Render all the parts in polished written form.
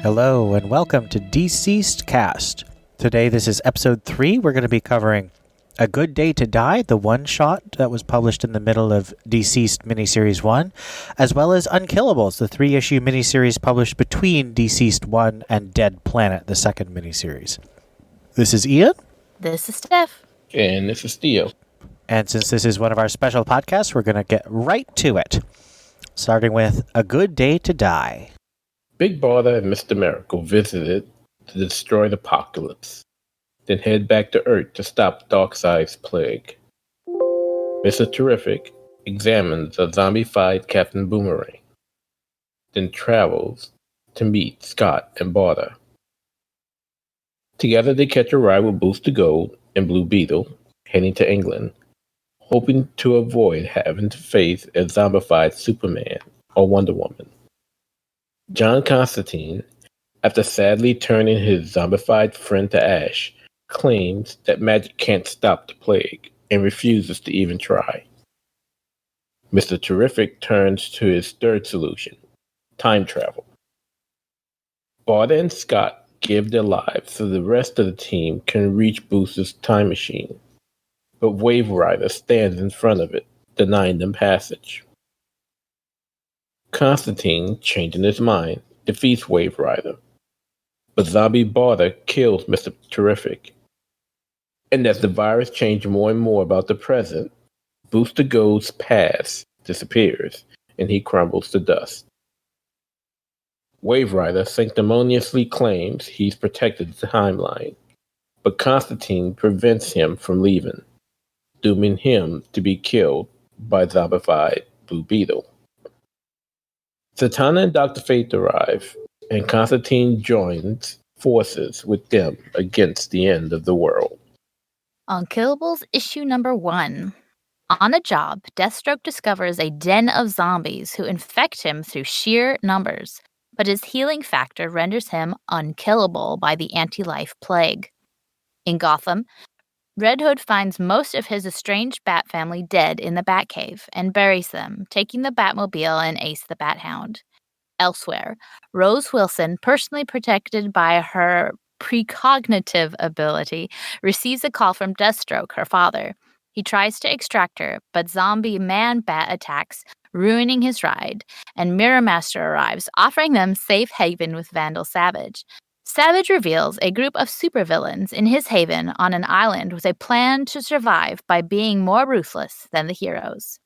Hello and welcome to DCeased Cast. Today this is episode 3. We're going to be covering A Good Day to Die, the one-shot that was published in the middle of DCeased miniseries 1, as well as Unkillables, the 3-issue miniseries published between DCeased 1 and Dead Planet, the second miniseries. This is Ian. This is Steph. And this is Theo. And since this is one of our special podcasts, we're going to get right to it, starting with A Good Day to Die. Big Brother and Mr. Miracle visited to destroy the apocalypse, then head back to Earth to stop Darkseid's plague. Mr. Terrific examines a zombified Captain Boomerang, then travels to meet Scott and Barter. Together they catch a ride with Booster Gold and Blue Beetle, heading to England, hoping to avoid having to face a zombified Superman or Wonder Woman. John Constantine, after sadly turning his zombified friend to ash, claims that magic can't stop the plague and refuses to even try. Mr. Terrific turns to his third solution, time travel. Barter and Scott give their lives so the rest of the team can reach Booster's time machine, but Wave Rider stands in front of it, denying them passage. Constantine, changing his mind, defeats Wave Rider, but Zombie Barter kills Mr. Terrific. And as the virus changes more and more about the present, Booster Gold's past disappears, and he crumbles to dust. Wave Rider sanctimoniously claims he's protected the timeline, but Constantine prevents him from leaving, dooming him to be killed by zombified Blue Beetle. Zatanna and Dr. Fate arrive, and Constantine joins forces with them against the end of the world. Unkillables issue number 1. On a job, Deathstroke discovers a den of zombies who infect him through sheer numbers, but his healing factor renders him unkillable by the anti-life plague. In Gotham, Red Hood finds most of his estranged Bat family dead in the Batcave and buries them, taking the Batmobile and Ace the Bat-Hound. Elsewhere, Rose Wilson, personally protected by her precognitive ability, receives a call from Deathstroke, her father. He tries to extract her, but zombie man-bat attacks, ruining his ride, and Mirror Master arrives, offering them safe haven with Vandal Savage. Savage reveals a group of supervillains in his haven on an island with a plan to survive by being more ruthless than the heroes.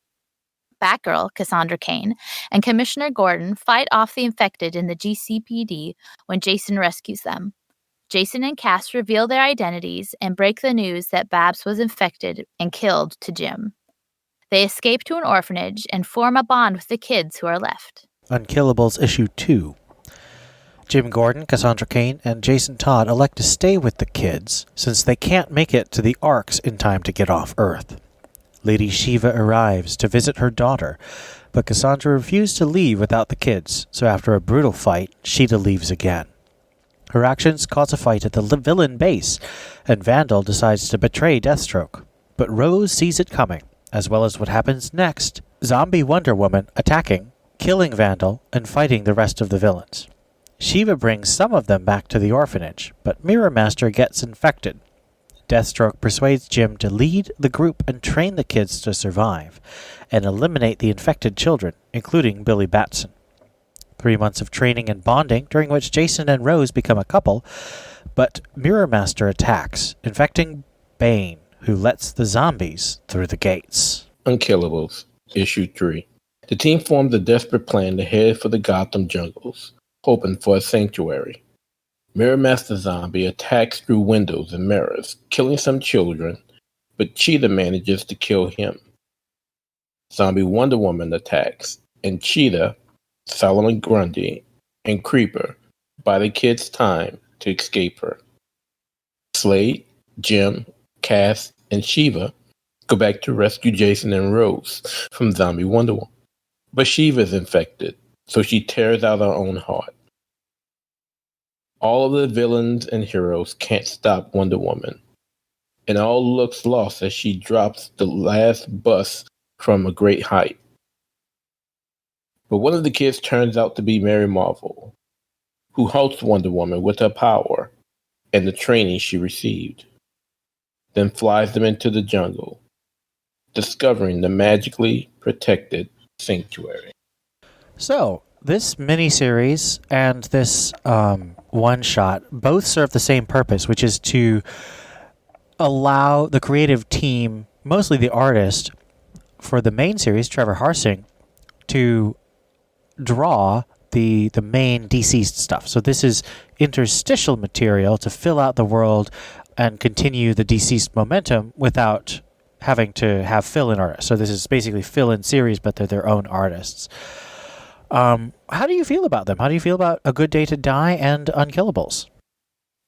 Batgirl, Cassandra Cain, and Commissioner Gordon fight off the infected in the GCPD when Jason rescues them. Jason and Cass reveal their identities and break the news that Babs was infected and killed to Jim. They escape to an orphanage and form a bond with the kids who are left. Unkillables issue 2. Jim Gordon, Cassandra Cain, and Jason Todd elect to stay with the kids since they can't make it to the Arks in time to get off Earth. Lady Shiva arrives to visit her daughter, but Cassandra refused to leave without the kids, so after a brutal fight, Sheeta leaves again. Her actions cause a fight at the villain base, and Vandal decides to betray Deathstroke, but Rose sees it coming, as well as what happens next, zombie Wonder Woman attacking, killing Vandal, and fighting the rest of the villains. Shiva brings some of them back to the orphanage, but Mirror Master gets infected. Deathstroke persuades Jim to lead the group and train the kids to survive, and eliminate the infected children, including Billy Batson. 3 months of training and bonding, during which Jason and Rose become a couple, but Mirror Master attacks, infecting Bane, who lets the zombies through the gates. Unkillables, issue 3. The team formed a desperate plan to head for the Gotham jungles, hoping for a sanctuary. Mirror Master Zombie attacks through windows and mirrors, killing some children, but Cheetah manages to kill him. Zombie Wonder Woman attacks, and Cheetah, Solomon Grundy, and Creeper buy the kids time to escape her. Slade, Jim, Cass, and Shiva go back to rescue Jason and Rose from Zombie Wonder Woman. But Shiva's infected, so she tears out her own heart. All of the villains and heroes can't stop Wonder Woman, and all looks lost as she drops the last bus from a great height. But one of the kids turns out to be Mary Marvel, who halts Wonder Woman with her power and the training she received, then flies them into the jungle, discovering the magically protected sanctuary. So, this miniseries and this one-shot both serve the same purpose, which is to allow the creative team, mostly the artist, for the main series, Trevor Harsing, to draw the main DCeased stuff. So this is interstitial material to fill out the world and continue the DCeased momentum without having to have fill-in artists. So this is basically fill-in series, but they're their own artists. How do you feel about them? How do you feel about A Good Day to Die and Unkillables?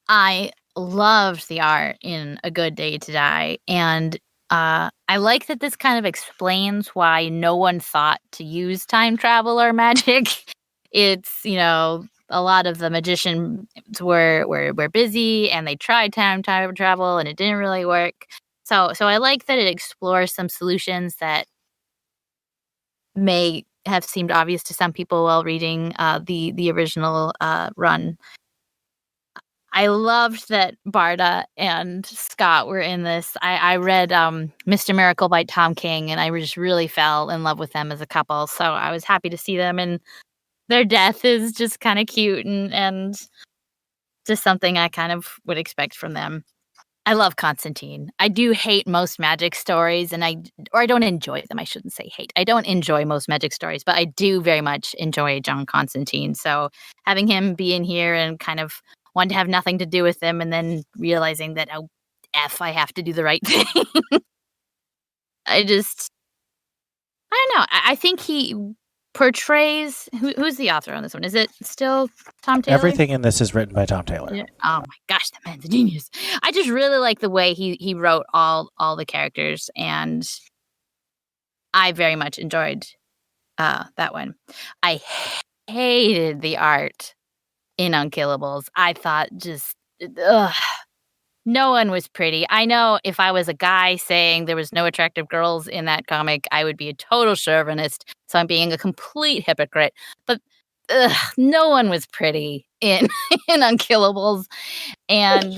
I loved the art in A Good Day to Die, and I like that this kind of explains why no one thought to use time travel or magic. It's, a lot of the magicians were busy and they tried time travel and it didn't really work. So I like that it explores some solutions that may have seemed obvious to some people while reading the original run. I loved that Barda and Scott were in this. I read Mr. Miracle by Tom King, and I just really fell in love with them as a couple. So I was happy to see them, and their death is just kind of cute and just something I kind of would expect from them. I love Constantine. I do hate most magic stories, and I don't enjoy them. I shouldn't say hate. I don't enjoy most magic stories, but I do very much enjoy John Constantine. So having him be in here and kind of wanted to have nothing to do with them, and then realizing that, oh, I have to do the right thing. I don't know. I think he portrays, who's the author on this one? Is it still Tom Taylor? Everything in this is written by Tom Taylor. Yeah. Oh my gosh, that man's a genius. I just really like the way he wrote all the characters, and I very much enjoyed that one. I hated the art in Unkillables. I thought no one was pretty. I know if I was a guy saying there was no attractive girls in that comic, I would be a total chauvinist. So I'm being a complete hypocrite. But no one was pretty in Unkillables. And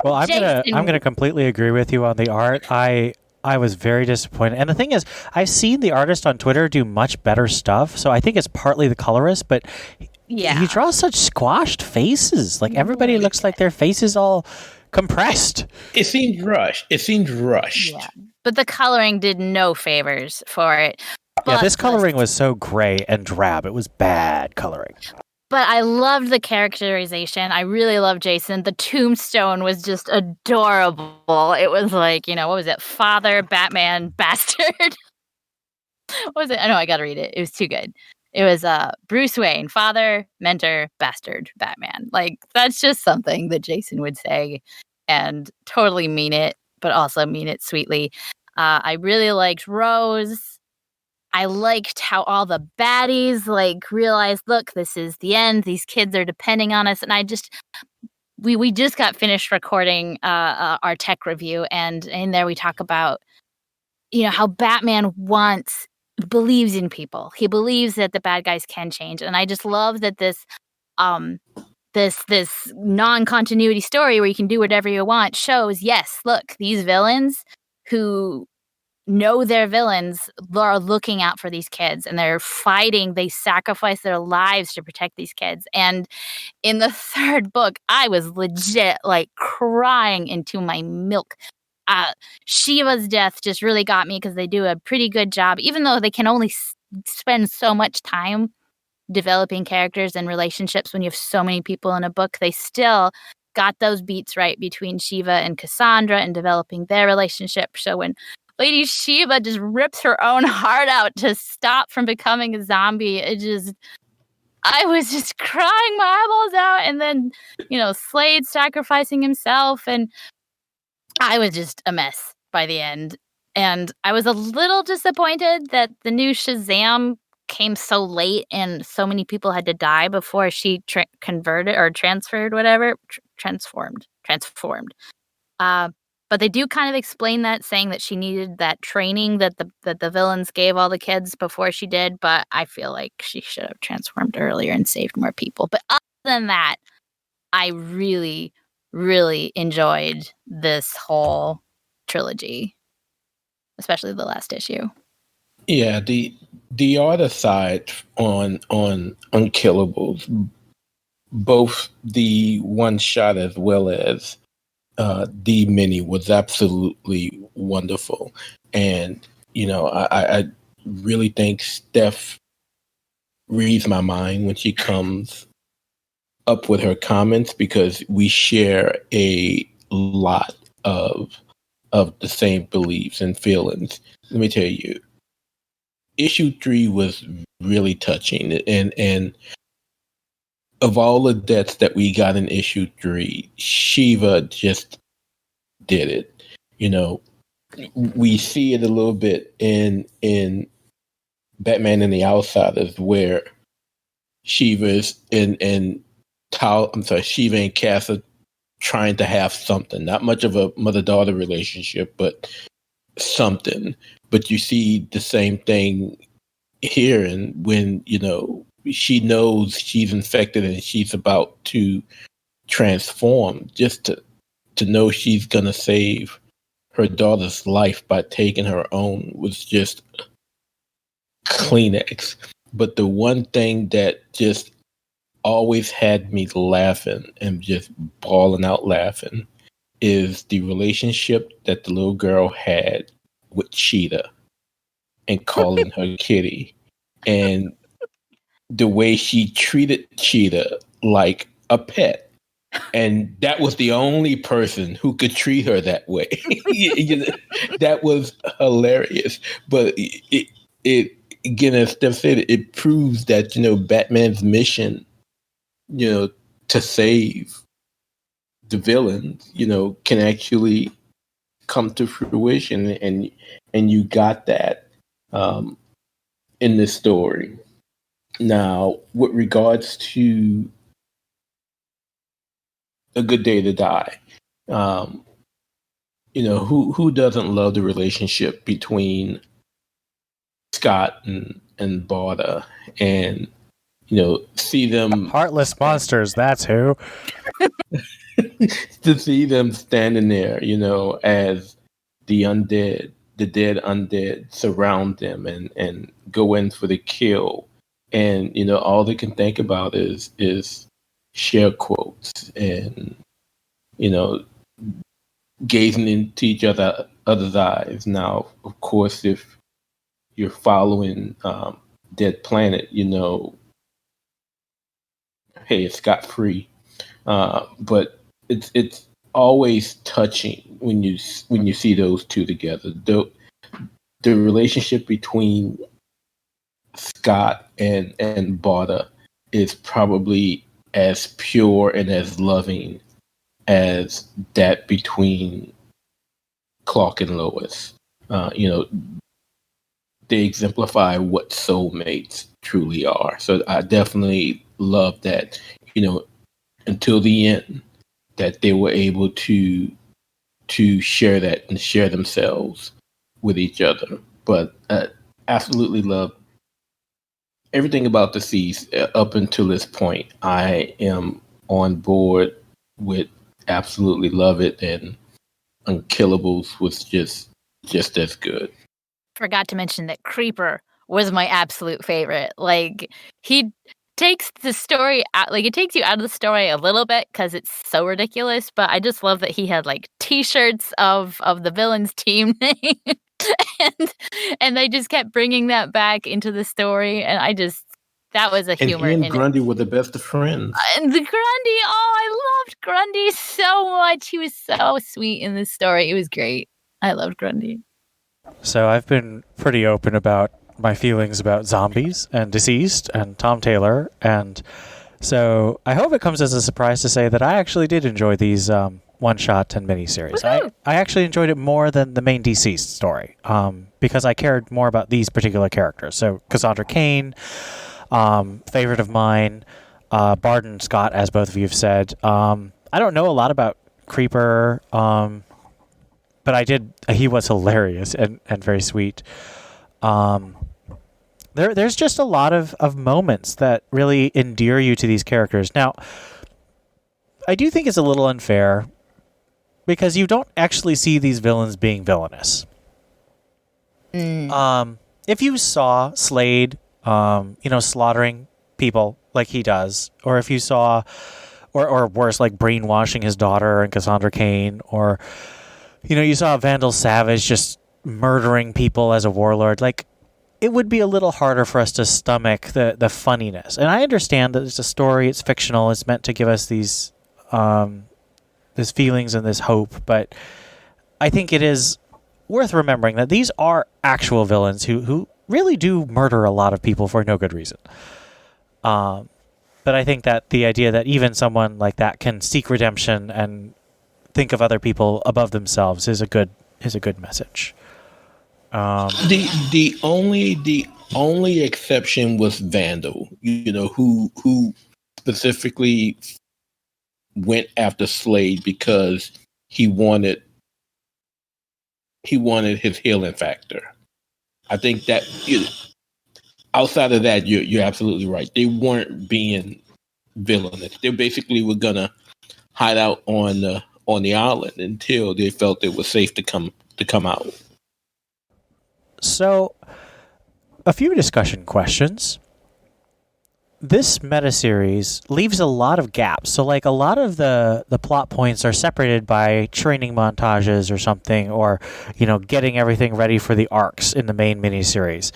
well, I'm gonna completely agree with you on the art. I was very disappointed. And the thing is, I've seen the artist on Twitter do much better stuff. So I think it's partly the colorist, but he draws such squashed faces. Like everybody looks like their face is all compressed. It seemed rushed. Yeah. But the coloring did no favors for it. But this coloring was so gray and drab. It was bad coloring. But I loved the characterization. I really loved Jason. The tombstone was just adorable. It was like, what was it? Father, Batman, bastard. What was it? I know, I gotta read it. It was too good. It was Bruce Wayne, father, mentor, bastard, Batman. Like, that's just something that Jason would say and totally mean it, but also mean it sweetly. I really liked Rose. I liked how all the baddies realized, look, this is the end. These kids are depending on us. And we just got finished recording our tech review. And in there we talk about, how Batman believes in people. He believes that the bad guys can change. And I just love that this non-continuity story where you can do whatever you want shows, yes, look, these villains who know they're villains are looking out for these kids, and they're fighting. They sacrifice their lives to protect these kids. And in the third book, I was legit crying into my milk. Shiva's death just really got me because they do a pretty good job, even though they can only spend so much time developing characters and relationships when you have so many people in a book. They still got those beats right between Shiva and Cassandra and developing their relationship. So when Lady Shiva just rips her own heart out to stop from becoming a zombie, I was just crying my eyeballs out. And then, Slade sacrificing himself, and I was just a mess by the end. And I was a little disappointed that the new Shazam came so late and so many people had to die before she converted or transferred, whatever, transformed. But they do kind of explain that, saying that she needed that training that the villains gave all the kids before she did. But I feel like she should have transformed earlier and saved more people. But other than that, I really, really enjoyed this whole trilogy, especially the last issue. Yeah, the other side on Unkillables, both the one shot as well as the mini was absolutely wonderful, and I really think Steph reads my mind when she comes up with her comments, because we share a lot of the same beliefs and feelings. Let me tell you, issue 3 was really touching, and of all the deaths that we got in issue 3, Shiva just did it. We see it a little bit in Batman and the Outsiders, where Shiva is Shiva and Cass are trying to have something. Not much of a mother-daughter relationship, but something. But you see the same thing here, and when she knows she's infected and she's about to transform, just to know she's gonna save her daughter's life by taking her own was just Kleenex. But the one thing that just always had me laughing and just bawling out laughing is the relationship that the little girl had with Cheetah and calling her kitty, and the way she treated Cheetah like a pet. And that was the only person who could treat her that way. That was hilarious. But it again, as Steph said, it proves that Batman's mission, to save the villains, can actually come to fruition, and you got that in this story. Now, with regards to A Good Day to Die, who doesn't love the relationship between Scott and Barda, and see them Heartless monsters, that's who. to see them standing there, as the dead undead surround them and go in for the kill, and all they can think about is share quotes and gazing into each other's eyes. Now, of course, if you're following Dead Planet, hey, it's Scott Free, but it's always touching when you see those two together. The relationship between Scott and Barda is probably as pure and as loving as that between Clark and Lois. They exemplify what soulmates truly are. So I definitely love that, until the end, that they were able to share that and share themselves with each other. But absolutely love everything about DCeased up until this point. I am on board with, absolutely love it, and Unkillables was just as good. Forgot to mention that Creeper was my absolute favorite. Like, he takes the story out, like, it takes you out of the story a little bit because it's so ridiculous, but I just love that he had, like, t-shirts of the villain's team name, and they just kept bringing that back into the story, and that was a humor. And he and Grundy were the best of friends. And the Grundy, I loved Grundy so much. He was so sweet in this story. It was great. I loved Grundy. So I've been pretty open about my feelings about zombies and DCeased and Tom Taylor, and so I hope it comes as a surprise to say that I actually did enjoy these one-shot and miniseries. I actually enjoyed it more than the main DCeased story, because I cared more about these particular characters. So Cassandra Cain, favorite of mine, Barden Scott, as both of you have said. I don't know a lot about Creeper, but I did. He was hilarious and very sweet. The there's just a lot of moments that really endear you to these characters. Now, I do think it's a little unfair because you don't actually see these villains being villainous. If you saw Slade, slaughtering people like he does, or if you saw, or worse, like brainwashing his daughter and Cassandra Cain, or you saw Vandal Savage just murdering people as a warlord, like it would be a little harder for us to stomach the funniness. And I understand that it's a story, it's fictional, it's meant to give us these feelings and this hope, but I think it is worth remembering that these are actual villains who really do murder a lot of people for no good reason. But I think that the idea that even someone like that can seek redemption and think of other people above themselves is a good message. The only exception was Vandal, who specifically went after Slade because he wanted his healing factor. I think that outside of that, you're absolutely right. They weren't being villainous. They basically were gonna hide out on the island until they felt it was safe to come out. So, a few discussion questions. This meta-series leaves a lot of gaps. So, like, a lot of the plot points are separated by training montages or something, or, getting everything ready for the arcs in the main miniseries.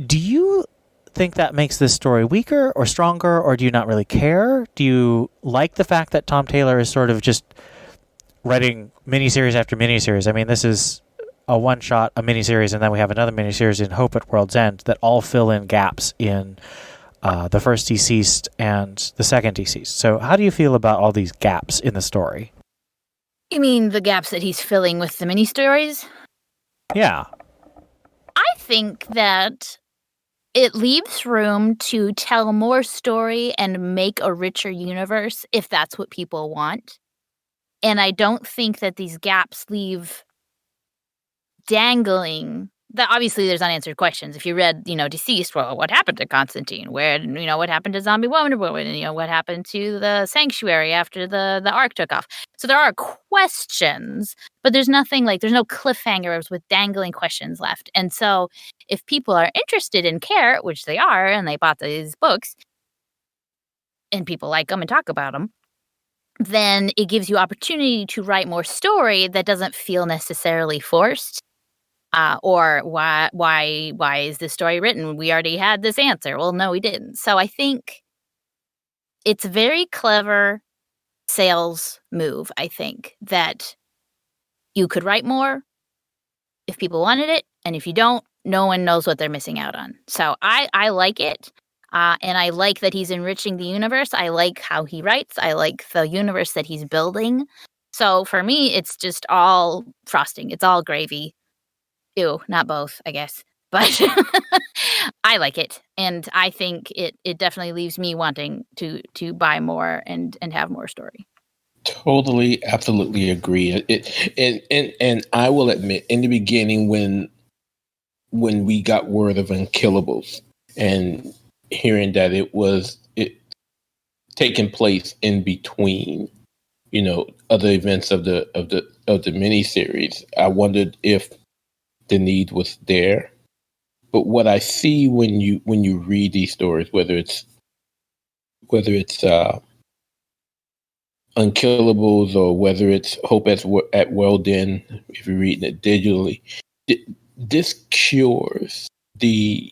Do you think that makes this story weaker or stronger, or do you not really care? Do you like the fact that Tom Taylor is sort of just writing miniseries after miniseries? I mean, this is a one-shot, a miniseries, and then we have another miniseries in Hope at World's End that all fill in gaps in the first DCeased and the second DCeased. So how do you feel about all these gaps in the story? You mean the gaps that he's filling with the mini-stories? Yeah. I think that it leaves room to tell more story and make a richer universe if that's what people want. And I don't think that these gaps leave dangling. Obviously, there's unanswered questions. If you read, DCeased, well, what happened to Constantine? Where, what happened to Zombie Wonder Woman? What happened to the Sanctuary after the arc took off? So there are questions, but there's nothing there's no cliffhangers with dangling questions left. And so if people are interested and care, which they are, and they bought these books, and people like them and talk about them, then it gives you opportunity to write more story that doesn't feel necessarily forced. Or why is this story written? We already had this answer. Well, no, we didn't. So I think it's a very clever sales move, I think, that you could write more if people wanted it. And if you don't, no one knows what they're missing out on. So I like it. And I like that he's enriching the universe. I like how he writes. I like the universe that he's building. So for me, it's just all frosting. It's all gravy. Ew, not both, I guess. But I like it. And I think it definitely leaves me wanting to buy more and have more story. Totally, absolutely agree. And I will admit, in the beginning, when we got word of Unkillables and hearing that it taking place in between, other events of the miniseries, I wondered if the need was there. But what I see when you read these stories, whether it's Unkillables or whether it's Hope at World End, if you're reading it digitally, this cures the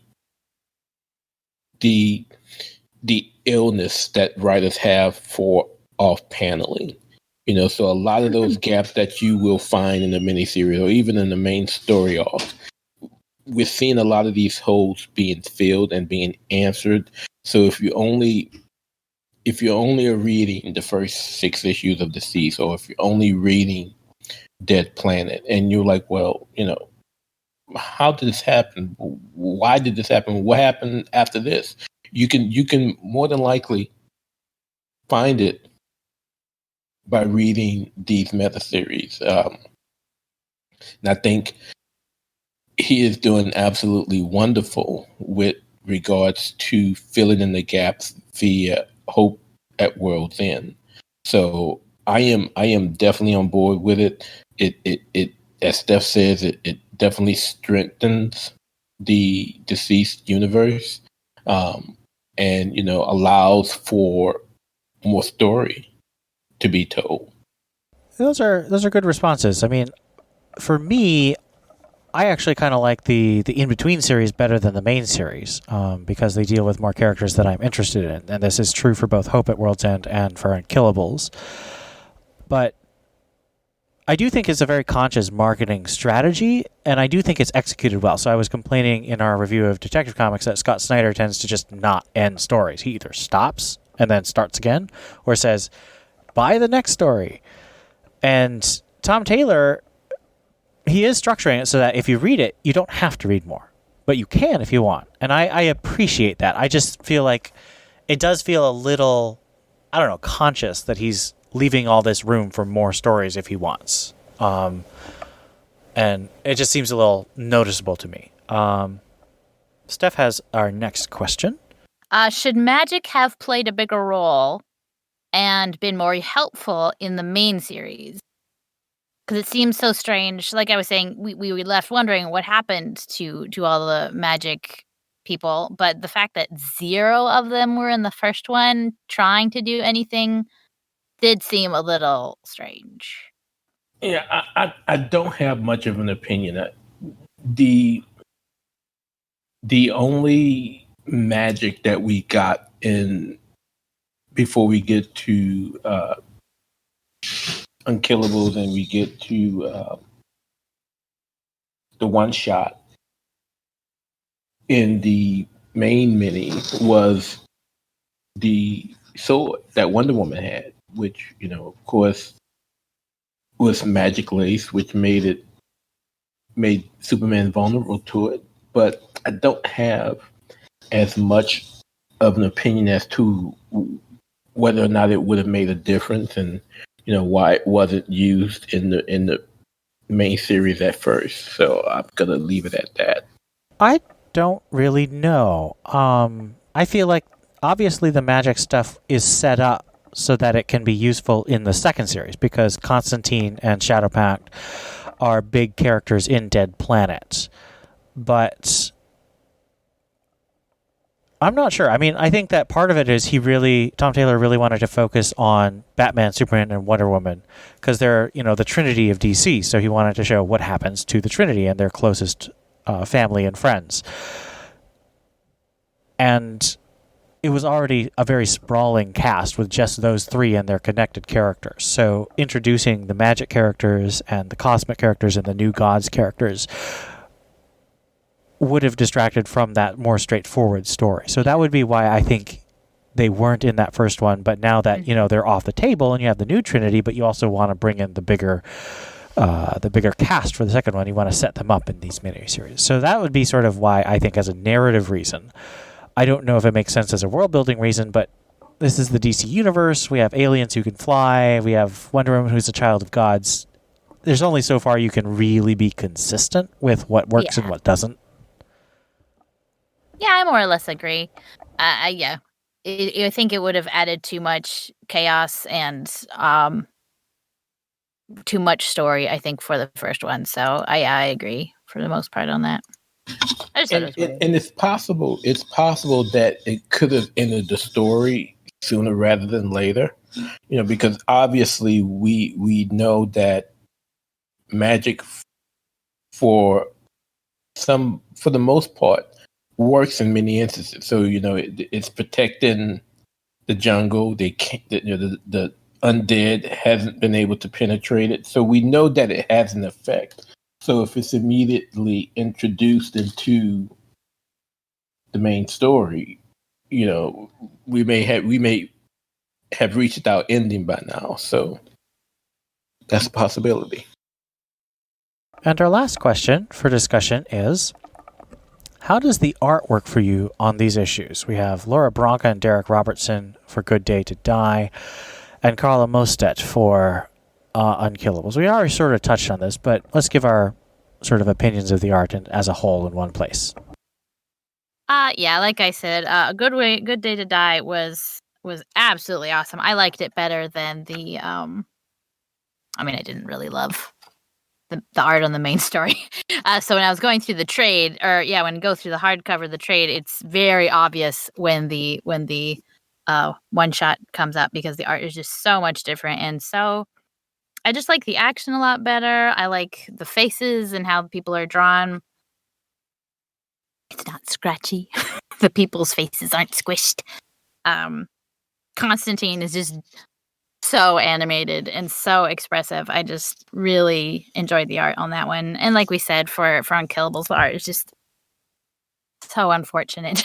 illness that writers have for off paneling. So a lot of those gaps that you will find in the miniseries or even in the main story arc, we're seeing a lot of these holes being filled and being answered. So if you only are reading the first 6 issues of DCeased, or if you're only reading Dead Planet, and you're like, well, how did this happen? Why did this happen? What happened after this? You can more than likely find it by reading these meta series. And I think he is doing absolutely wonderful with regards to filling in the gaps via Hope at World's End. So I am definitely on board with it. It as Steph says, it definitely strengthens the DCeased universe, and allows for more story to be told. Those are good responses. I mean, for me, I actually kind of like the in-between series better than the main series, because they deal with more characters that I'm interested in. And this is true for both Hope at World's End and for Unkillables. But I do think it's a very conscious marketing strategy, and I do think it's executed well. So I was complaining in our review of Detective Comics that Scott Snyder tends to just not end stories. He either stops and then starts again, or says, buy the next story. And Tom Taylor, he is structuring it so that if you read it, you don't have to read more. But you can if you want. And I appreciate that. I just feel like it does feel a little, I don't know, conscious that he's leaving all this room for more stories if he wants. And it just seems a little noticeable to me. Steph has our next question. Should magic have played a bigger role and been more helpful in the main series? Because it seems so strange. Like I was saying, we left wondering what happened to all the magic people. But the fact that 0 of them were in the first one trying to do anything did seem a little strange. Yeah, I don't have much of an opinion. The only magic that we got in before we get to Unkillables and we get to the one shot in the main mini was the sword that Wonder Woman had, which, of course, was magic lace, which made Superman vulnerable to it. But I don't have as much of an opinion as to whether or not it would have made a difference, and why it wasn't used in the main series at first. So I'm gonna leave it at that. I don't really know. I feel like obviously the magic stuff is set up so that it can be useful in the second series, because Constantine and Shadow Pact are big characters in Dead Planet. But I'm not sure. I mean, I think that part of it is Tom Taylor really wanted to focus on Batman, Superman, and Wonder Woman, because they're, the Trinity of DC. So he wanted to show what happens to the Trinity and their closest family and friends. And it was already a very sprawling cast with just those 3 and their connected characters. So introducing the magic characters and the cosmic characters and the new gods characters would have distracted from that more straightforward story. So that would be why I think they weren't in that first one. But now that, they're off the table and you have the new Trinity, but you also want to bring in the bigger cast for the second one, you want to set them up in these miniseries. So that would be sort of why I think, as a narrative reason. I don't know if it makes sense as a world-building reason, but this is the DC universe. We have aliens who can fly. We have Wonder Woman, who's a child of gods. There's only so far you can really be consistent with what works and what doesn't. Yeah, I more or less agree. I think it would have added too much chaos and too much story, I think, for the first one. So I agree for the most part on that. And it's possible that it could have entered the story sooner rather than later, because obviously we know that magic for the most part works in many instances. So it's protecting the jungle. They can't, the undead hasn't been able to penetrate it, so we know that it has an effect. So if it's immediately introduced into the main story, we may have reached our ending by now. So that's a possibility. And our last question for discussion is, how does the art work for you on these issues? We have Laura Branca and Derek Robertson for Good Day to Die, and Carla Mostet for Unkillables. We already sort of touched on this, but let's give our sort of opinions of the art and as a whole in one place. Yeah, like I said, Good Day to Die was absolutely awesome. I liked it better than the I mean, I didn't really love the art on the main story. So when I was going through the trade, when you go through the hardcover, the trade, it's very obvious when the one shot comes up because the art is just so much different. And so I just like the action a lot better. I like the faces and how people are drawn. It's not scratchy. The people's faces aren't squished. Constantine is just so animated and so expressive. I just really enjoyed the art on that one. And like we said, for Unkillables, the art is just so unfortunate.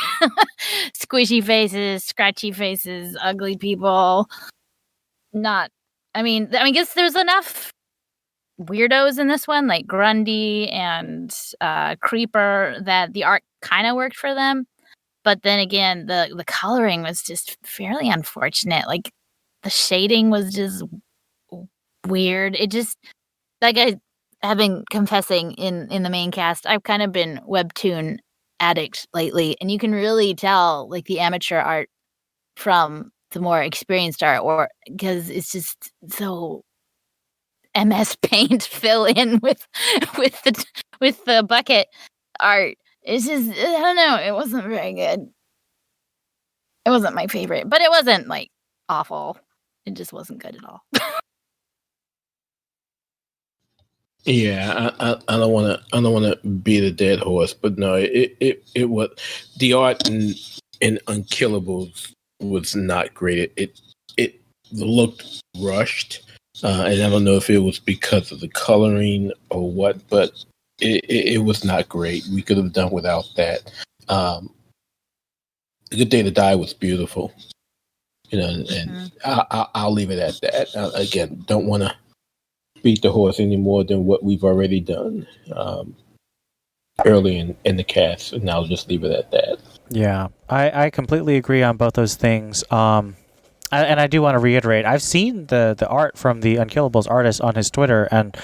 Squishy faces, scratchy faces, ugly people. I guess there's enough weirdos in this one, like Grundy and Creeper, that the art kind of worked for them. But then again, the coloring was just fairly unfortunate. Like, the shading was just weird. It just, like I have been confessing in the main cast, I've kind of been webtoon addict lately, and you can really tell like the amateur art from the more experienced art, or because it's just so MS Paint fill in with the bucket art. It's just, I don't know, it wasn't very good. It wasn't my favorite, but it wasn't like awful. It just wasn't good at all. Yeah, I don't want to beat a dead horse, but no, it was the art in Unkillables was not great. It looked rushed, and I don't know if it was because of the coloring or what, but it was not great. We could have done without that. Good Day to Die was beautiful, and I'll leave it at that. Again, don't want to beat the horse any more than what we've already done early in the cast, and I'll just leave it at that. Yeah, I completely agree on both those things. And I do want to reiterate, I've seen the art from the Unkillables artist on his Twitter, and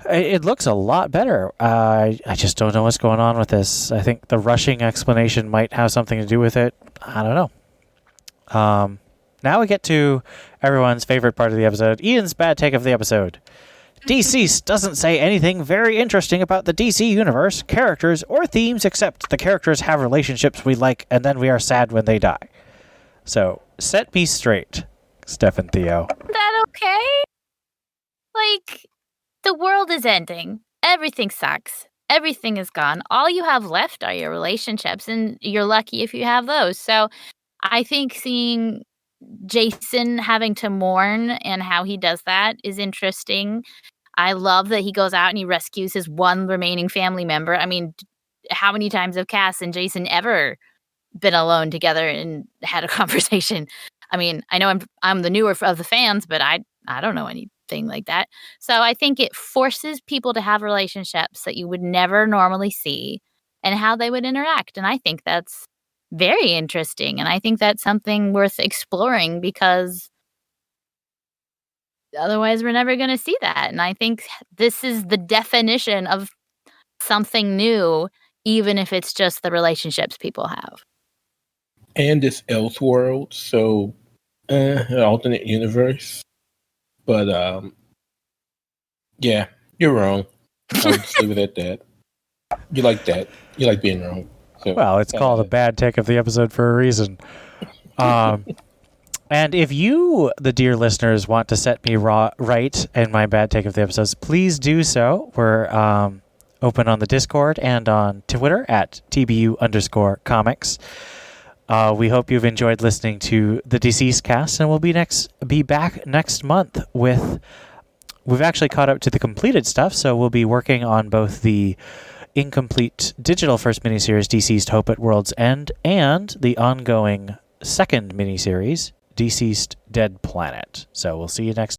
it looks a lot better. I just don't know what's going on with this. I think the rushing explanation might have something to do with it. I don't know. Now we get to everyone's favorite part of the episode, Ian's bad take of the episode. DCeased doesn't say anything very interesting about the DC universe, characters, or themes, except the characters have relationships we like, and then we are sad when they die. So, set me straight, Steph and Theo. Is that okay? Like, the world is ending. Everything sucks. Everything is gone. All you have left are your relationships, and you're lucky if you have those. So, I think seeing Jason having to mourn and how he does that is interesting. I love that he goes out and he rescues his one remaining family member. I mean, how many times have Cass and Jason ever been alone together and had a conversation? I mean, I know I'm the newer of the fans, but I don't know anything like that. So I think it forces people to have relationships that you would never normally see and how they would interact. And I think that's very interesting. And I think that's something worth exploring because otherwise we're never going to see that. And I think this is the definition of something new, even if it's just the relationships people have. And it's Elseworld, so an alternate universe. But yeah, you're wrong. I'll just leave it at that. You like that. You like being wrong. So, well, it's called a bad take of the episode for a reason. And if you, the dear listeners, want to set me right in my bad take of the episodes, please do so. We're open on the Discord and on Twitter at TBU_comics. We hope you've enjoyed listening to the DCeased cast, and we'll be back next month with... We've actually caught up to the completed stuff, so we'll be working on both the incomplete digital first miniseries, DCeased Hope at World's End, and the ongoing second miniseries, DCeased Dead Planet. So we'll see you next